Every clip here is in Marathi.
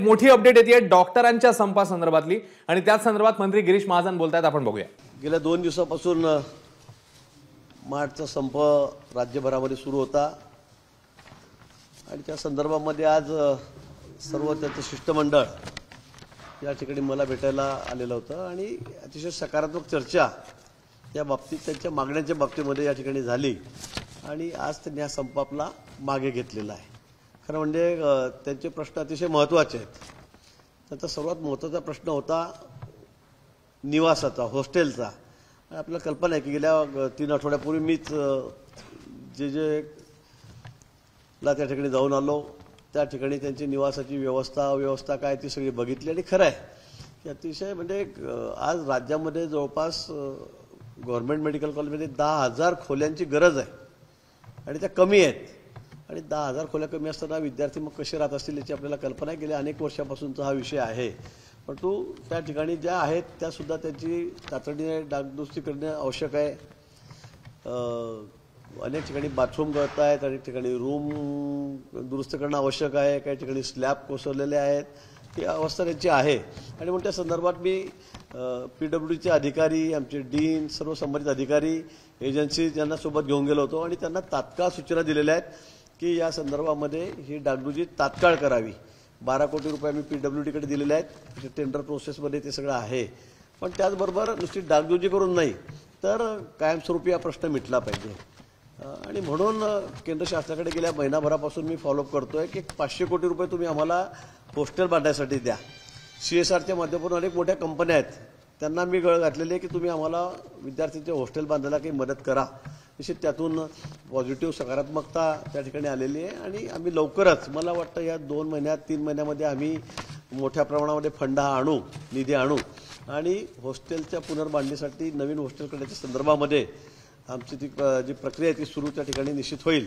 मोठी अपडेट येते डॉक्टरांच्या संपासंदर्भातली आणि त्याच संदर्भात मंत्री गिरीश महाजन बोलतायत, आपण बघूया। गेल्या 2 दिवसापासून मार्चचा संप राज्यभरामध्ये सुरू होता आणि त्या संदर्भामध्ये आज सर्व त्याचं शिष्टमंडळ या ठिकाणी मला भेटायला आलेलं होतं आणि अतिशय सकारात्मक चर्चा या बाबतीत त्यांच्या मागण्यांच्या बाबतीमध्ये या ठिकाणी झाली आणि आज त्यांनी हा संप आपला मागे घेतलेला आहे। खरं म्हणजे त्यांचे प्रश्न अतिशय महत्त्वाचे आहेत। त्यांचा सर्वात महत्त्वाचा प्रश्न होता निवासाचा, हॉस्टेलचा। आपल्याला कल्पना आहे की गेल्या 3 आठवड्यापूर्वी मीच जे ला त्या ठिकाणी जाऊन आलो, त्या ठिकाणी त्यांची निवासाची व्यवस्था काय ती सगळी बघितली आणि खरं आहे की अतिशय म्हणजे आज राज्यामध्ये जवळपास गव्हर्नमेंट मेडिकल कॉलेजमध्ये 10,000 खोल्यांची गरज आहे आणि त्या कमी आहेत आणि 10,000 खोल्या कमी असताना विद्यार्थी मग कसे राहत असतील याची आपल्याला कल्पना आहे। गेल्या अनेक वर्षापासूनचा हा विषय आहे, परंतु त्या ठिकाणी ज्या आहेत त्यासुद्धा त्याची तातडीने डागदुरुस्ती करणे आवश्यक आहे। अनेक ठिकाणी बाथरूम गळत आहेत, अनेक ठिकाणी रूम दुरुस्त करणं आवश्यक आहे, काही ठिकाणी स्लॅब कोसळलेले आहेत, ही अवस्था त्यांची आहे। आणि मग त्या संदर्भात मी PWDचे अधिकारी, आमचे डीन, सर्व संबंधित अधिकारी, एजन्सी यांना सोबत घेऊन गेलो होतो आणि त्यांना तात्काळ सूचना दिलेल्या आहेत की या संदर्भामध्ये ही डागडुजी तात्काळ करावी। 12 कोटी रुपये आम्ही PWDकडे दिलेले आहेत, टेंडर प्रोसेसमध्ये ते सगळं आहे। पण त्याचबरोबर नुसती डागडुजी करून नाही तर कायमस्वरूपी हा प्रश्न मिटला पाहिजे आणि म्हणून केंद्र शासनाकडे गेल्या महिनाभरापासून मी फॉलोअप करतोय की 500 कोटी रुपये तुम्ही आम्हाला हॉस्टेल बांधण्यासाठी द्या। CSRच्या माध्यमातून अनेक मोठ्या कंपन्या आहेत, त्यांना मी गळ घातलेली आहे की तुम्ही आम्हाला विद्यार्थ्यांचे हॉस्टेल बांधायला काही मदत करा। निश्चित त्यातून पॉझिटिव्ह सकारात्मकता त्या ठिकाणी आलेली आहे आणि आम्ही लवकरच, मला वाटतं या 2 महिन्यात 3 महिन्यामध्ये आम्ही मोठ्या प्रमाणामध्ये फंड आणू, निधी आणू आणि हॉस्टेलच्या पुनर्बांधणीसाठी नवीन हॉस्टेल करण्याच्या संदर्भामध्ये आमची ती जी प्रक्रिया आहे ती सुरू त्या ठिकाणी निश्चित होईल।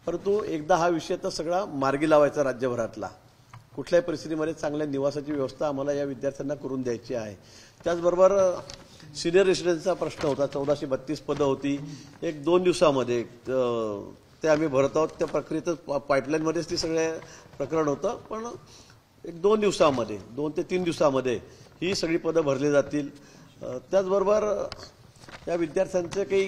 परंतु एकदा हा विषय तर सगळा मार्गी लावायचा राज्यभरातला, कुठल्याही परिस्थितीमध्ये चांगल्या निवासाची व्यवस्था आम्हाला या विद्यार्थ्यांना करून द्यायची आहे। त्याचबरोबर सिनियर रेसिडेन्सचा प्रश्न होता, 1432 पदं होती, 1-2 दिवसामध्ये ते आम्ही भरत आहोत। त्या प्रक्रियेत पाईपलाईनमध्येच ती सगळे प्रकरण होतं, पण 1-2 दिवसामध्ये, 2 ते 3 दिवसामध्ये ही सगळी पदं भरली जातील। त्याचबरोबर या विद्यार्थ्यांचे काही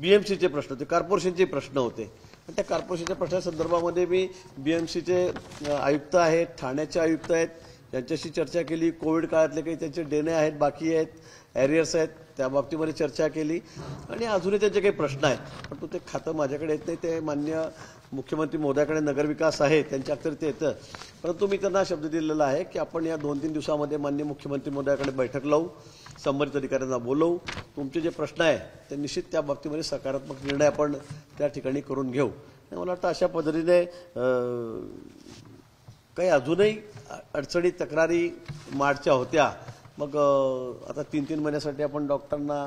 BMCचे प्रश्न होते, कॉर्पोरेशनचे प्रश्न होते आणि त्या कॉर्पोरेशनच्या प्रश्नासंदर्भामध्ये मी BMCचे आयुक्त आहेत, ठाण्याचे आयुक्त आहेत, त्यांच्याशी चर्चा केली। कोविड काळातले काही त्यांचे देणे आहेत, बाकी आहेत, ॲरियर्स आहेत, त्या बाबतीमध्ये चर्चा केली आणि अजूनही त्यांचे काही प्रश्न आहेत, पण ते खातं माझ्याकडे येत नाही, ते माननीय मुख्यमंत्री महोदयाकडे नगरविकास आहे त्यांच्याकडे ते येतं। परंतु मी त्यांना शब्द दिलेला आहे की आपण या 2-3 दिवसामध्ये माननीय मुख्यमंत्री महोदयाकडे बैठक लावू, संबंधित अधिकाऱ्यांना बोलवू, तुमचे जे प्रश्न आहे ते निश्चित त्या बाबतीमध्ये सकारात्मक निर्णय आपण त्या ठिकाणी करून घेऊ। मला वाटतं अशा पद्धतीने काही अजूनही अडचणी तक्रारी मार्चच्या होत्या, मग आता 3-3 महिन्यासाठी आपण डॉक्टरांना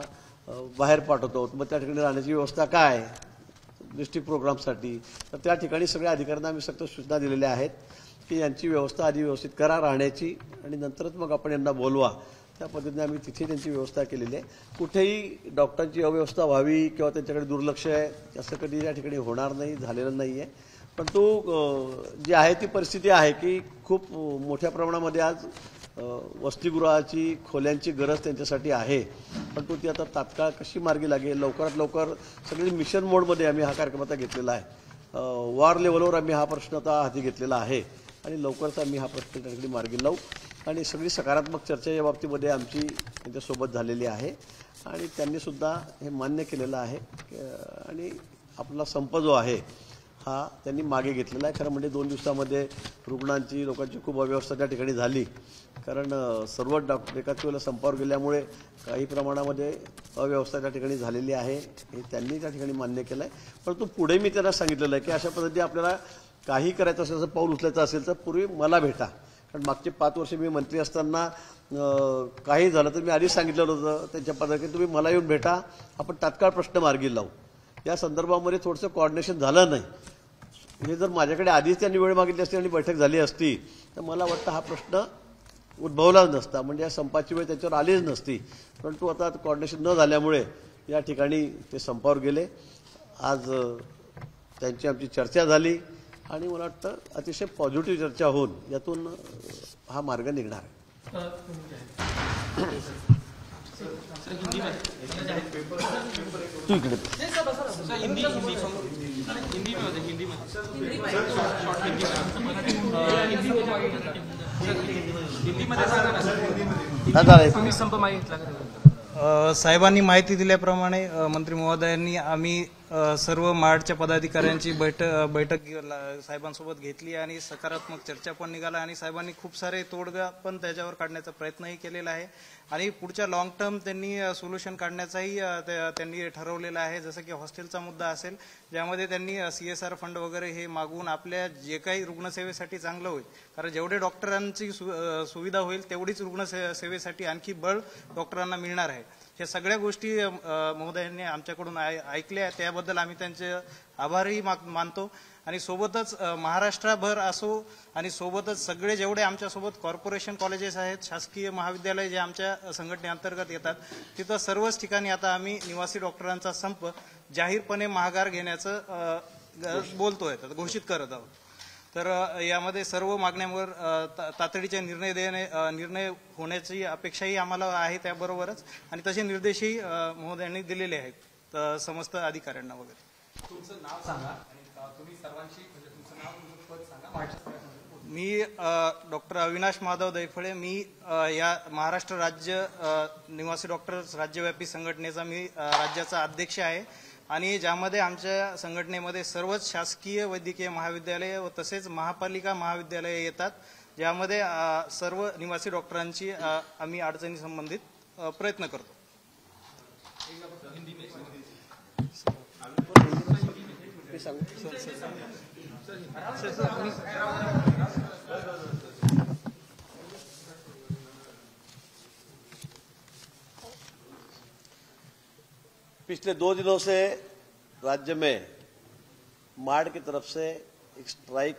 बाहेर पाठवतो, मग त्या ठिकाणी राहण्याची व्यवस्था काय डिस्ट्रिक्ट प्रोग्रामसाठी, तर त्या ठिकाणी सगळ्या अधिकाऱ्यांना आम्ही सक्त सूचना दिलेल्या आहेत की यांची व्यवस्था आधी व्यवस्थित करा राहण्याची आणि नंतरच मग आपण यांना बोलवा। त्या पद्धतीने आम्ही तिथे त्यांची व्यवस्था केलेली आहे। कुठेही डॉक्टरांची अव्यवस्था व्हावी किंवा त्यांच्याकडे दुर्लक्ष आहे असं कधी या ठिकाणी होणार नाही, झालेलं नाही आहे। पण जी आहे ती परिस्थिती आहे की खूप मोठ्या प्रमाणामध्ये आज वसतिगृहाची खोल्यांची गरज त्यांच्यासाठी आहे, पण ती आता तात्काळ कशी मार्गी लागेल, लवकरात लवकर सगळी मिशन मोडमध्ये आम्ही हा कार्यक्रम आता घेतलेला आहे। वॉर लेवलवर आम्ही हा प्रश्न आता हाती घेतलेला आहे आणि लवकरच आम्ही हा प्रश्न त्या ठिकाणी मार्गी लावू आणि सगळी सकारात्मक चर्चा या बाबतीमध्ये आमची त्यांच्यासोबत झालेली आहे आणि त्यांनीसुद्धा हे मान्य केलेलं आहे आणि आपला संप जो आहे हा त्यांनी मागे घेतलेला आहे। खरं म्हणजे 2 दिवसामध्ये रुग्णांची, लोकांची खूप अव्यवस्था त्या ठिकाणी झाली, कारण सर्व डॉक्टर एकाच वेळेला संपावर गेल्यामुळे काही प्रमाणामध्ये अव्यवस्था त्या ठिकाणी झालेली आहे, हे त्यांनी त्या ठिकाणी मान्य केलं आहे। परंतु पुढे मी त्यांना सांगितलेलं आहे की अशा पद्धतीने आपल्याला काही करायचं असेल, पाऊल उचलायचं असेल तर पूर्वी मला भेटा, कारण मागचे 5 वर्ष मी मंत्री असताना काही झालं तर मी आधीच सांगितलेलं होतं त्यांच्या पद्धतीने तुम्ही मला येऊन भेटा, आपण तात्काळ प्रश्न मार्गी लावू। या संदर्भामध्ये थोडंसं कोऑर्डिनेशन झालं नाही, हे जर माझ्याकडे आधीच त्यांनी वेळ मागितली असती आणि बैठक झाली असती तर मला वाटतं हा प्रश्न उद्भवलाच नसता, म्हणजे या संपाची वेळ त्याच्यावर आलीच नसती। परंतु आता कोऑर्डिनेशन न झाल्यामुळे या ठिकाणी ते संपावर गेले। आज त्यांची आमची चर्चा झाली आणि मला वाटतं अतिशय पॉझिटिव्ह चर्चा होऊन यातून हा मार्ग निघणार आहे. तू इकडे तुम्ही संप मागितला साहेबांनी माहिती दिल्याप्रमाणे मंत्री महोदयांनी आम्ही सर्व माडच्या पदाधिकाऱ्यांची बैठक साहेबांसोबत घेतली आणि सकारात्मक चर्चा पण निघाला आणि साहेबांनी खूप सारे तोडगा पण त्याच्यावर काढण्याचा प्रयत्नही केलेला आहे आणि पुढच्या लॉंग टर्म त्यांनी सोल्युशन काढण्याचाही त्यांनी ठरवलेलं आहे. जसं की हॉस्टेलचा मुद्दा असेल ज्यामध्ये त्यांनी CSR फंड वगैरे हे मागवून आपल्या जे काही रुग्णसेवेसाठी चांगलं होईल, कारण जेवढे डॉक्टरांची सुविधा होईल तेवढीच रुग्णसेवेसाठी आणखी बळ डॉक्टरांना मिळणार आहे. या सगळ्या गोष्टी महोदयांनी आमच्याकडून ऐकल्या, त्याबद्दल आम्ही त्यांचे आभारही मानतो. आणि सोबतच महाराष्ट्रभर असो आणि सोबतच सगळे जेवढे आमच्यासोबत कॉर्पोरेशन कॉलेजेस आहेत, शासकीय महाविद्यालय जे आमच्या संघटनेअंतर्गत येतात, तिथं सर्वच ठिकाणी आता आम्ही निवासी डॉक्टरांचा संप जाहीरपणे माघार घेण्याचं बोलतोय, घोषित करत आहोत. तर यामध्ये सर्व मागण्यांवर तातडीचे निर्णय होण्याची अपेक्षाही आम्हाला आहे. त्याबरोबरच आणि तसे निर्देशही महोदयांनी दिलेले आहेत समस्त अधिकाऱ्यांना वगैरे. तुमचं नाव सांगा आणि तुम्ही सर्वांशी म्हणजे तुमचं नाव पद सांगा. मी डॉक्टर अविनाश माधव दैफळे. मी या महाराष्ट्र राज्य निवासी डॉक्टर्स राज्यव्यापी संघटनेचा मी राज्याचा अध्यक्ष आहे आणि ज्यामध्ये आमच्या संघटनेमध्ये सर्वच शासकीय वैद्यकीय महाविद्यालय व तसेच महापालिका महाविद्यालय येतात, ज्यामध्ये सर्व निवासी डॉक्टरांची आम्ही अडचणी संबंधित प्रयत्न करतो. पिछले 2 दिनों से राज्य में मार्ड की तरफ से एक स्ट्राइक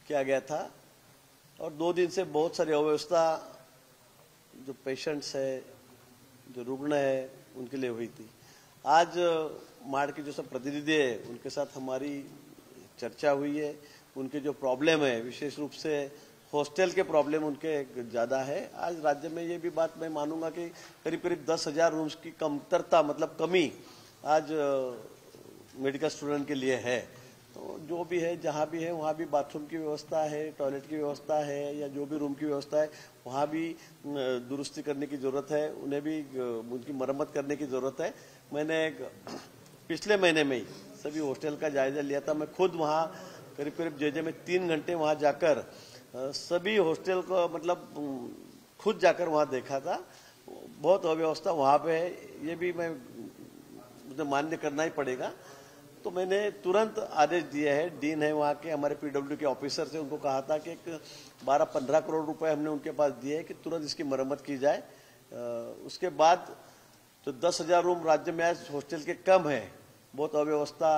किया गया था और 2 दिन से बहुत सारी अव्यवस्था जो पेशेंट्स है, जो रुग्ण है, उनके लिए हुई थी. आज मार्ड के जो सब प्रतिनिधि है उनके साथ हमारी चर्चा हुई है. उनके जो प्रॉब्लम है, विशेष रूप से हॉस्टल के प्रॉब्लम उनके ज़्यादा है. आज राज्य में ये भी बात मैं मानूंगा कि करीब करीब 10,000 रूम्स की कमतरता, मतलब कमी आज मेडिकल स्टूडेंट के लिए है. तो जो भी है, जहाँ भी है, वहाँ भी बाथरूम की व्यवस्था है, टॉयलेट की व्यवस्था है, या जो भी रूम की व्यवस्था है वहाँ भी दुरुस्ती करने की ज़रूरत है. उन्हें भी उनकी मरम्मत करने की ज़रूरत है. मैंने पिछले महीने में ही सभी हॉस्टल का जायजा लिया था. मैं खुद वहाँ करीब करीब जे में 3 घंटे वहाँ जाकर सभी हॉस्टल को मतलब खुद जाकर वहाँ देखा था. बहुत अव्यवस्था वहाँ पे है, ये भी मुझे मान्य करना ही पड़ेगा. तो मैंने तुरंत आदेश दिए हैं. डीन है वहाँ के, हमारे PW के ऑफिसर से, उनको कहा था कि 12-15 करोड़ रुपए हमने उनके पास दिए हैं कि तुरंत इसकी मरम्मत की जाए. उसके बाद तो 10,000 रूम राज्य में आज हॉस्टल के कम है. बहुत अव्यवस्था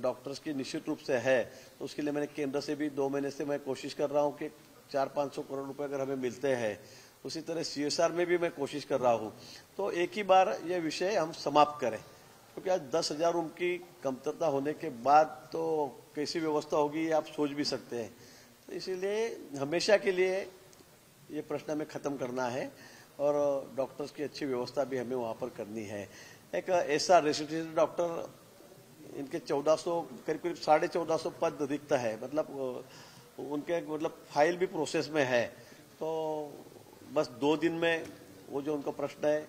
डॉक्टर्स की निश्चित रूप से है. तो उसके लिए मैंने केंद्र से भी 2 महीने से मैं कोशिश कर रहा हूँ कि 400-500 करोड़ रुपए अगर हमें मिलते हैं. उसी तरह CSR में भी मैं कोशिश कर रहा हूँ. तो एक ही बार ये विषय हम समाप्त करें, क्योंकि आज 10,000 रूम की कमतरता होने के बाद तो कैसी व्यवस्था होगी आप सोच भी सकते हैं. तो इसीलिए हमेशा के लिए ये प्रश्न हमें ख़त्म करना है और डॉक्टर्स की अच्छी व्यवस्था भी हमें वहाँ पर करनी है. एक ऐसा रेसिडेंशियल डॉक्टर, इनके 1400 करीब 1450 पद रिक्त है, मतलब उनके मतलब फाइल भी प्रोसेस में है. तो बस 2 दिन में वो जो उनका प्रश्न है,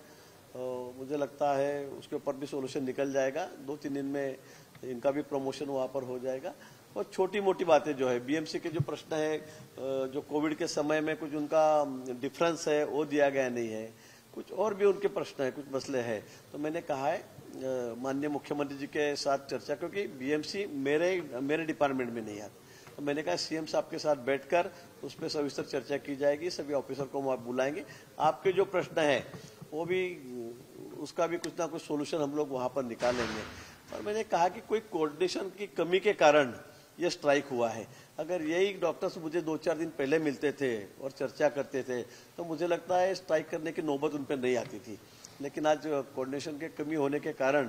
मुझे लगता है उसके ऊपर भी सोल्यूशन निकल जाएगा. 2-3 दिन में इनका भी प्रमोशन वहाँ पर हो जाएगा. और छोटी मोटी बातें जो है, BMC के जो प्रश्न है, जो कोविड के समय में कुछ उनका डिफरेंस है वो दिया गया नहीं है. कुछ और भी उनके प्रश्न है, कुछ मसले हैं. तो मैंने कहा है माननीय मुख्यमंत्री जी के साथ चर्चा, क्योंकि BMC मेरे डिपार्टमेंट में नहीं आता. तो मैंने कहा CM साहब के साथ बैठकर उस पर सविस्तर चर्चा की जाएगी. सभी ऑफिसर को वहाँ बुलाएंगे. आपके जो प्रश्न है वो भी, उसका भी कुछ ना कुछ सोल्यूशन हम लोग वहाँ पर निकालेंगे. और मैंने कहा कि कोई कोऑर्डिनेशन की कमी के कारण ये स्ट्राइक हुआ है. अगर यही डॉक्टर्स मुझे 2-4 दिन पहले मिलते थे और चर्चा करते थे तो मुझे लगता है स्ट्राइक करने की नौबत उन पर नहीं आती थी. लेकिन आज कोऑर्डिनेशन के कमी होने के कारण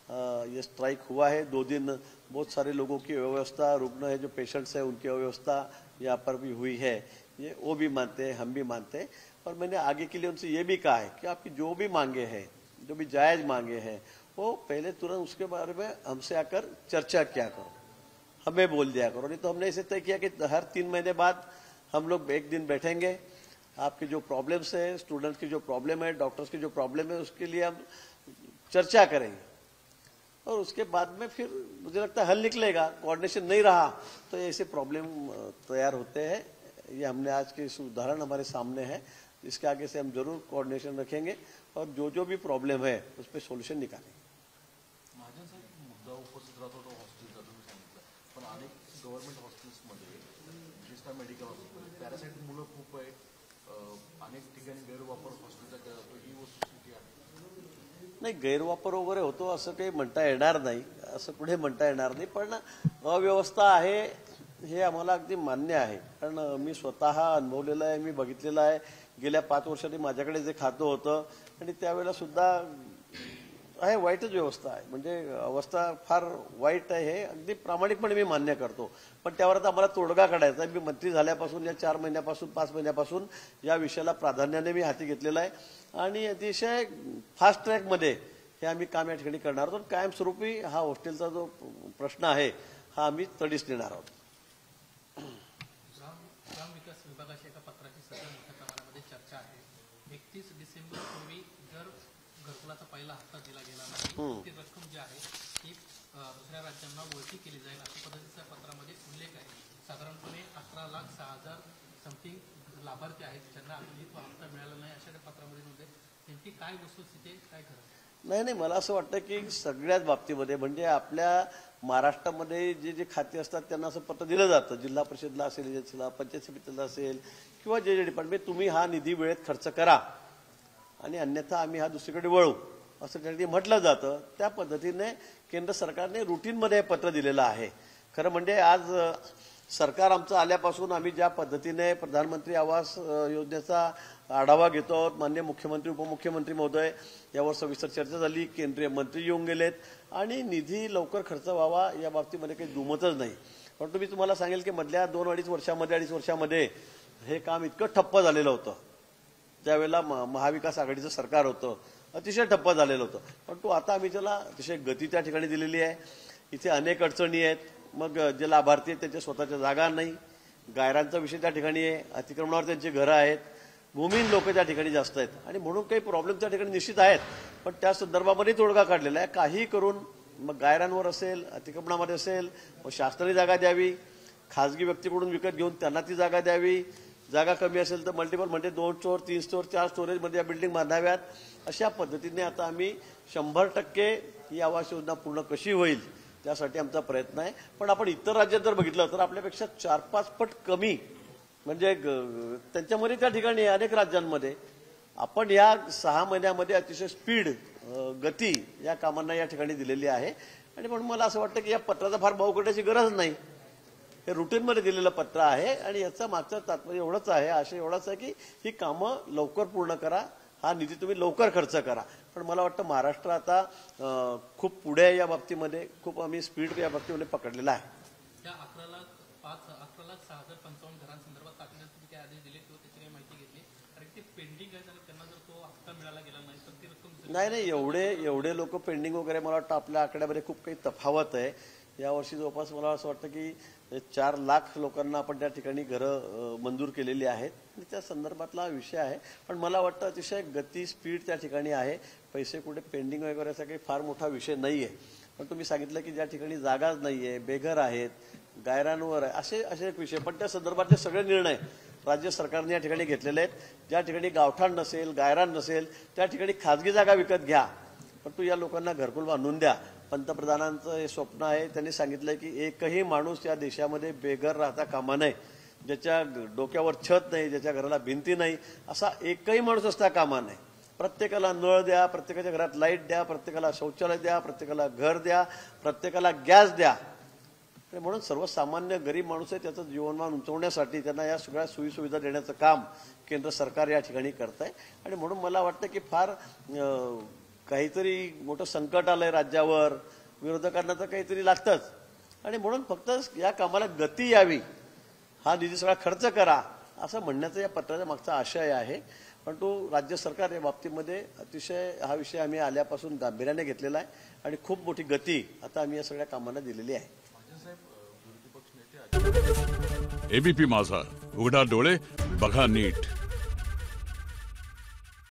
ये स्ट्राइक हुआ है 2 दिन, बहुत सारे लोगों की व्यवस्था, रुग्ण है जो पेशेंट्स है उनकी व्यवस्था यहाँ पर भी हुई है, ये वो भी मानते हैं, हम भी मानते हैं। और मैंने आगे के लिए उनसे ये भी कहा है कि आपकी जो भी मांगे हैं, जो भी जायज मांगे हैं, वो पहले तुरंत उसके बारे में हमसे आकर चर्चा किया करो, हमें बोल दिया करो। नहीं तो हमने इसे तय किया कि हर 3 महीने बाद हम लोग एक दिन बैठेंगे, आपके जो प्रॉब्लम्स है, स्टूडेंट्स की जो प्रॉब्लम है, डॉक्टर्स की जो प्रॉब्लम है, उसके लिए हम चर्चा करेंगे और उसके बाद में फिर मुझे लगता है हल निकलेगा। कोऑर्डिनेशन नहीं रहा तो ऐसे प्रॉब्लम तैयार होते हैं। ये हमने आज के इस उदाहरण हमारे सामने है, इसके आगे से हम जरूर कोऑर्डिनेशन रखेंगे और जो भी प्रॉब्लम है उस पर सोल्यूशन निकालेंगे। महाजन साहेब, मुद्दा उपस्थित राहतो तो हॉस्टेलचा तुम्ही सांगितलं, पण अनेक गव्हर्नमेंट हॉस्टेल्समध्ये विशेषतः मेडिकल हॉस्पिटल पॅरासाइट मुलं खूप आहेत, अनेक ठिकाणी गैरवापर हॉस्टेलचा केला जातो, ही वस्तुस्थिती आहे। नाही, गैरवापर वगैरे होतो असं काही म्हणता येणार नाही, असं पुढे म्हणता येणार नाही, पण अव्यवस्था आहे हे आम्हाला अगदी मान्य आहे। कारण मी स्वतः अनुभवलेलं आहे, मी बघितलेलं आहे। गेल्या 5 वर्षांनी माझ्याकडे जे खातं होतं आणि त्यावेळेला सुद्धा आहे वाईटच व्यवस्था आहे, म्हणजे अवस्था फार वाईट आहे, हे अगदी प्रामाणिकपणे मी मान्य करतो। पण त्यावर आता आम्हाला तोडगा काढायचा आहे। मी मंत्री झाल्यापासून या 4 महिन्यापासून 5 महिन्यापासून या विषयाला प्राधान्याने मी हाती घेतलेला आहे आणि अतिशय फास्ट ट्रॅकमध्ये हे आम्ही काम या ठिकाणी करणार आहोत। कायमस्वरूपी हा हॉस्टेलचा जो प्रश्न आहे हा आम्ही तडीस नेणार आहोत। ग्राम विकास विभागाच्या एका पत्राची सध्या मोठ्या प्रमाणामध्ये चर्चा आहे। 31 डिसेंबर पूर्वी जर घरकुलाचा पहिला हप्ता दिला गेला नाही ती रक्कम जी आहे ती दुसऱ्या राज्यांना वळती केली जाईल अशा पद्धतीच्या पत्रामध्ये उल्लेख आहे। साधारणपणे 11,06,000 समथिंग लाभार्थी आहेत ज्यांना अजूनही तो हप्ता मिळाला नाही अशा पत्रामध्ये नोंद आहे। नेमकी काय वस्तुस्थिती आहे, काय खरं? नाही, मला असं वाटतं की सगळ्याच बाबतीमध्ये म्हणजे आपल्या महाराष्ट्रामध्ये जे खाते असतात त्यांना असं पत्र दिलं जातं, जिल्हा परिषदला असेल, एजन्सीला, पंचायत समितीला असेल किंवा जे डिपार्टमेंट, तुम्ही हा निधी वेळेत खर्च करा आणि अन्यथा आम्ही हा दुसरीकडे वळू असं त्यांनी म्हटलं जातं। त्या पद्धतीने केंद्र सरकारने रुटीनमध्ये हे पत्र दिलेलं आहे। खरं म्हणजे आज सरकार आमचं आल्यापासून आम्ही ज्या पद्धतीने प्रधानमंत्री आवास योजनेचा आढावा घेतो आहोत, माननीय मुख्यमंत्री उपमुख्यमंत्री महोदय यावर सविस्तर चर्चा झाली, केंद्रीय मंत्री येऊन गेलेत आणि निधी लवकर खर्च व्हावा या बाबतीमध्ये काही दुमतच नाही। परंतु मी तुम्हाला सांगेल की मधल्या 2-2.5 वर्षामध्ये हे काम इतकं ठप्प झालेलं होतं, त्यावेळेला महाविकास आघाडीचं सरकार होतं, अतिशय ठप्प झालेलं होतं। परंतु आता आम्ही त्याला अतिशय गती त्या ठिकाणी दिलेली आहे। इथे अनेक अडचणी आहेत, मग जे लाभार्थी आहेत त्यांच्या स्वतःच्या जागा नाही, गायरांचा विषय त्या ठिकाणी आहे, अतिक्रमणावर त्यांची घरं आहेत, भूमिहीन लोक त्या ठिकाणी जास्त आहेत आणि म्हणून काही प्रॉब्लेम त्या ठिकाणी निश्चित आहेत। पण त्या संदर्भामध्ये तोडगा काढलेला आहे। काही करून मग गायरांवर असेल, अतिक्रमणामध्ये असेल, मग शासनाने जागा द्यावी, खाजगी व्यक्तीकडून विकत घेऊन त्यांना ती जागा द्यावी, जागा कमी असेल तर मल्टिपल म्हणजे 2 स्टोअर 3 स्टोअर 4 स्टोरेजमध्ये या बिल्डिंग बांधाव्यात। अशा पद्धतीने आता आम्ही 100% ही आवास योजना पूर्ण कशी होईल त्यासाठी आमचा प्रयत्न आहे। पण आपण इतर राज्यात जर बघितलं तर आपल्यापेक्षा 4-5 पट कमी म्हणजे त्यांच्यामध्ये त्या ठिकाणी अनेक राज्यांमध्ये आपण या 6 महिन्यामध्ये अतिशय स्पीड गती या कामांना या ठिकाणी दिलेली आहे। आणि म्हणून मला असं वाटतं की या पत्राचा फार भाव करण्याची गरज नाही, हे रुटीनमध्ये दिलेलं पत्र आहे आणि याचा मागचं तात्पर्य एवढंच आहे, आशय एवढाच आहे की ही कामं लवकर पूर्ण करा, हा निधी तुम्ही लवकर खर्च करा। पण मला वाटतं महाराष्ट्र आता खूप पुढे आहे या बाबतीमध्ये, खूप आम्ही स्पीड या बाबतीमध्ये पकडलेला आहे। त्या 11,06,055 घरांसंदर्भात तातडीने तुम्ही काय आदेश दिले किंवा त्याची काही माहिती घेतली, कारण ते पेंडिंग आहे आणि त्यांना जर तो हप्ता मिळाला गेला नाही तर ती रक्कम नाही, एवढे लोक पेंडिंग वगैरे मला वाटतं आपल्या आकड्यामध्ये खूप काही तफावत आहे। यावर्षी जवळपास मला असं वाटतं की 4 लाख लोकांना आपण त्या ठिकाणी घरं मंजूर केलेली आहेत आणि त्या संदर्भातला विषय आहे। पण मला वाटतं अतिशय गती स्पीड त्या ठिकाणी आहे, पैसे कुठे पेंडिंग वगैरे असा काही फार मोठा विषय नाही आहे। पण तुम्ही सांगितलं की ज्या ठिकाणी जागाच नाही आहे, बेघर आहेत, गायरांवर आहे, असे एक विषय, पण त्या संदर्भातले सगळे निर्णय राज्य सरकारने या ठिकाणी घेतलेले आहेत। ज्या ठिकाणी गावठाण नसेल, गायरान नसेल त्या ठिकाणी खाजगी जागा विकत घ्या, परंतु या लोकांना घरकुल बांधून द्या। पंतप्रधानांचं हे स्वप्न आहे, त्यांनी सांगितलंय की एकही माणूस या देशामध्ये बेघर राहता कामा नये, ज्याच्या डोक्यावर छत नाही, ज्याच्या घराला भिंती नाही, असा एकही माणूस असता कामा नये। प्रत्येकाला नळ द्या, प्रत्येकाच्या घरात लाईट द्या, प्रत्येकाला शौचालय द्या, प्रत्येकाला घर द्या, प्रत्येकाला गॅस द्या। म्हणून सर्वसामान्य गरीब माणूस आहे त्याचं जीवनमान उंचवण्यासाठी त्यांना या सगळ्या सोयीसुविधा देण्याचं काम केंद्र सरकार या ठिकाणी करत आहे। आणि म्हणून मला वाटतं की फार काहीतरी मोठं संकट आलंय राज्यावर, विरोधकांना तर काहीतरी लागतंच आणि म्हणून फक्त या कामाला गती यावी, हा निधी सगळा खर्च करा असं म्हणण्याचा या पत्राच्या मागचा आशय आहे. परंतु राज्य सरकार या बाबतीमध्ये अतिशय हा विषय आम्ही आल्यापासून गांभीर्याने घेतलेला आहे आणि खूप मोठी गती आता आम्ही या सगळ्या कामांना दिलेली आहे. एबीपी माझा, उघडा डोळे बघा नीट.